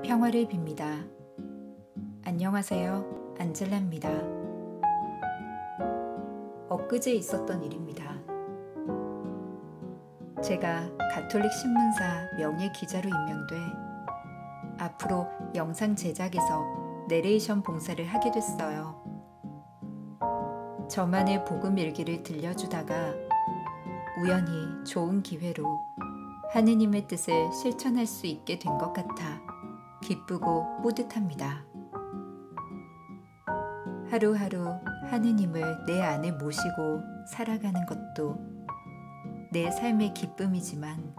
평화를 빕니다. 안녕하세요. 안젤라입니다. 엊그제 있었던 일입니다. 제가 가톨릭 신문사 명예 기자로 임명돼 앞으로 영상 제작에서 내레이션 봉사를 하게 됐어요. 저만의 복음 일기를 들려주다가 우연히 좋은 기회로 하느님의 뜻을 실천할 수 있게 된 것 같아 기쁘고 뿌듯합니다. 하루하루 하느님을 내 안에 모시고 살아가는 것도 내 삶의 기쁨이지만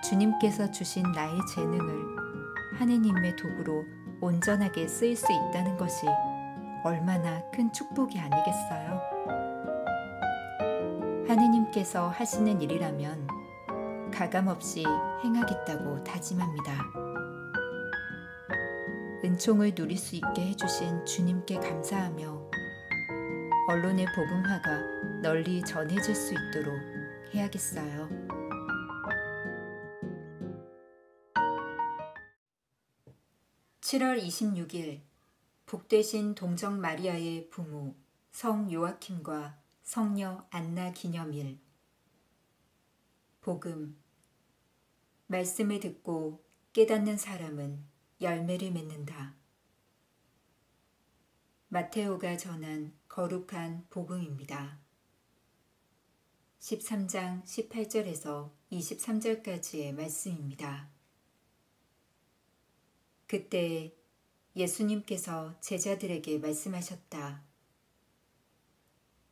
주님께서 주신 나의 재능을 하느님의 도구로 온전하게 쓰일 수 있다는 것이 얼마나 큰 축복이 아니겠어요? 하느님께서 하시는 일이라면 가감없이 행하겠다고 다짐합니다. 은총을 누릴 수 있게 해주신 주님께 감사하며 언론의 복음화가 널리 전해질 수 있도록 해야겠어요. (7월 26일) 복되신 동정 마리아의 부모 성 요아킴과 성녀 안나 기념일. 복음. 말씀을 듣고 깨닫는 사람은 열매를 맺는다. 마테오가 전한 거룩한 복음입니다. 13장 18절에서 23절까지의 말씀입니다. 그때 예수님께서 제자들에게 말씀하셨다.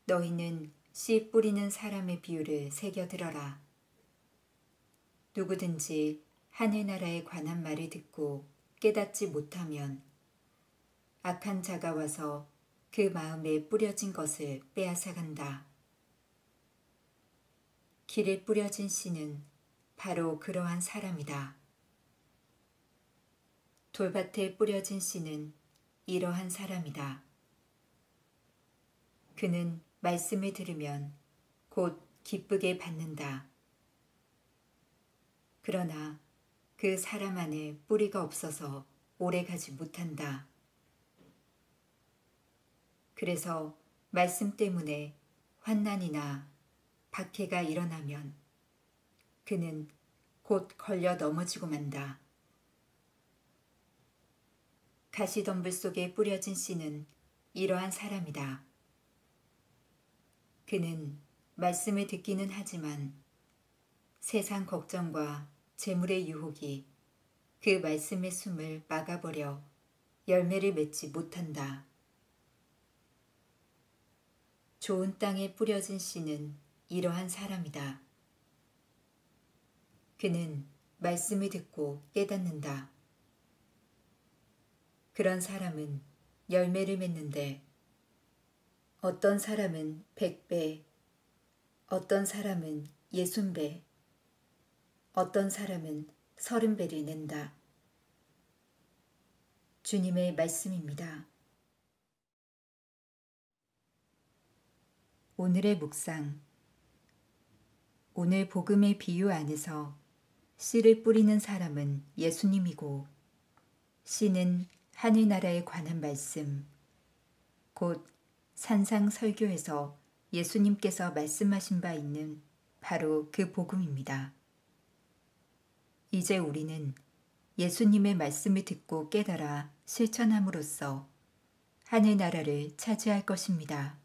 너희는 씨 뿌리는 사람의 비유를 새겨들어라. 누구든지 하늘나라에 관한 말을 듣고 깨닫지 못하면 악한 자가 와서 그 마음에 뿌려진 것을 빼앗아간다. 길에 뿌려진 씨는 바로 그러한 사람이다. 돌밭에 뿌려진 씨는 이러한 사람이다. 그는 말씀을 들으면 곧 기쁘게 받는다. 그러나 그 사람 안에 뿌리가 없어서 오래가지 못한다. 그래서 말씀 때문에 환난이나 박해가 일어나면 그는 곧 걸려 넘어지고 만다. 가시덤불 속에 뿌려진 씨는 이러한 사람이다. 그는 말씀을 듣기는 하지만 세상 걱정과 재물의 유혹이 그 말씀의 숨을 막아버려 열매를 맺지 못한다. 좋은 땅에 뿌려진 씨는 이러한 사람이다. 그는 말씀을 듣고 깨닫는다. 그런 사람은 열매를 맺는데 어떤 사람은 100배, 어떤 사람은 60배, 어떤 사람은 30배를 낸다. 주님의 말씀입니다. 오늘의 묵상. 오늘 복음의 비유 안에서 씨를 뿌리는 사람은 예수님이고 씨는 하늘나라에 관한 말씀, 곧 산상설교에서 예수님께서 말씀하신 바 있는 바로 그 복음입니다. 이제 우리는 예수님의 말씀을 듣고 깨달아 실천함으로써 하늘나라를 차지할 것입니다.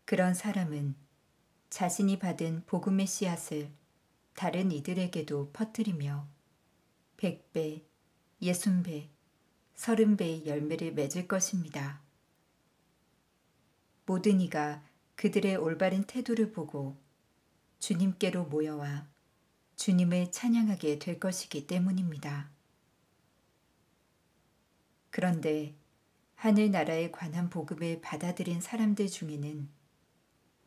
그런 사람은 자신이 받은 복음의 씨앗을 다른 이들에게도 퍼뜨리며 100배, 60배, 30배의 열매를 맺을 것입니다. 모든 이가 그들의 올바른 태도를 보고 주님께로 모여와 주님을 찬양하게 될 것이기 때문입니다. 그런데 하늘나라에 관한 복음을 받아들인 사람들 중에는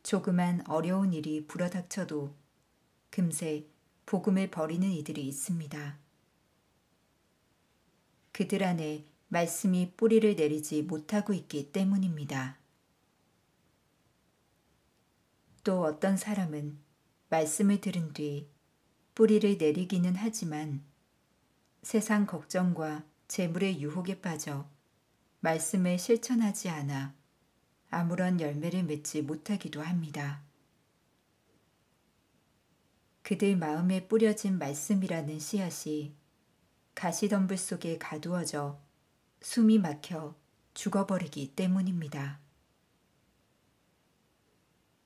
조그만 어려운 일이 불어닥쳐도 금세 복음을 버리는 이들이 있습니다. 그들 안에 말씀이 뿌리를 내리지 못하고 있기 때문입니다. 또 어떤 사람은 말씀을 들은 뒤 뿌리를 내리기는 하지만 세상 걱정과 재물의 유혹에 빠져 말씀을 실천하지 않아 아무런 열매를 맺지 못하기도 합니다. 그들 마음에 뿌려진 말씀이라는 씨앗이 가시덤불 속에 가두어져 숨이 막혀 죽어버리기 때문입니다.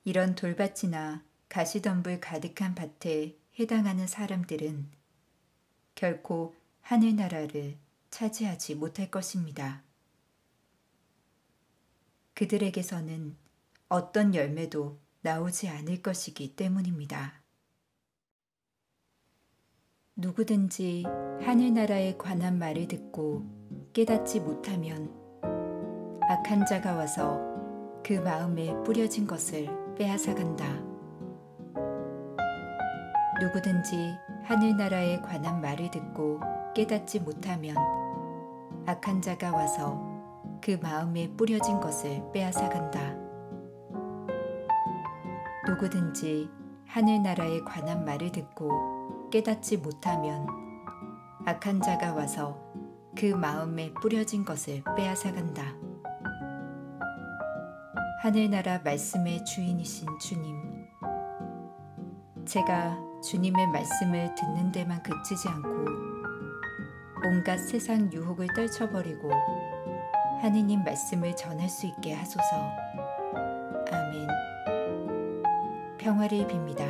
이런 돌밭이나 가시덤불 가득한 밭에 해당하는 사람들은 결코 하늘나라를 차지하지 못할 것입니다. 그들에게서는 어떤 열매도 나오지 않을 것이기 때문입니다. 누구든지 하늘나라에 관한 말을 듣고 깨닫지 못하면 악한 자가 와서 그 마음에 뿌려진 것을 빼앗아간다. 누구든지 하늘나라에 관한 말을 듣고 깨닫지 못하면 악한 자가 와서 그 마음에 뿌려진 것을 빼앗아간다. 누구든지 하늘나라에 관한 말을 듣고 깨닫지 못하면 악한 자가 와서 그 마음에 뿌려진 것을 빼앗아간다. 하늘나라 말씀의 주인이신 주님, 제가 주님의 말씀을 듣는 데만 그치지 않고 온갖 세상 유혹을 떨쳐버리고 하느님 말씀을 전할 수 있게 하소서. 아멘. 평화를 빕니다.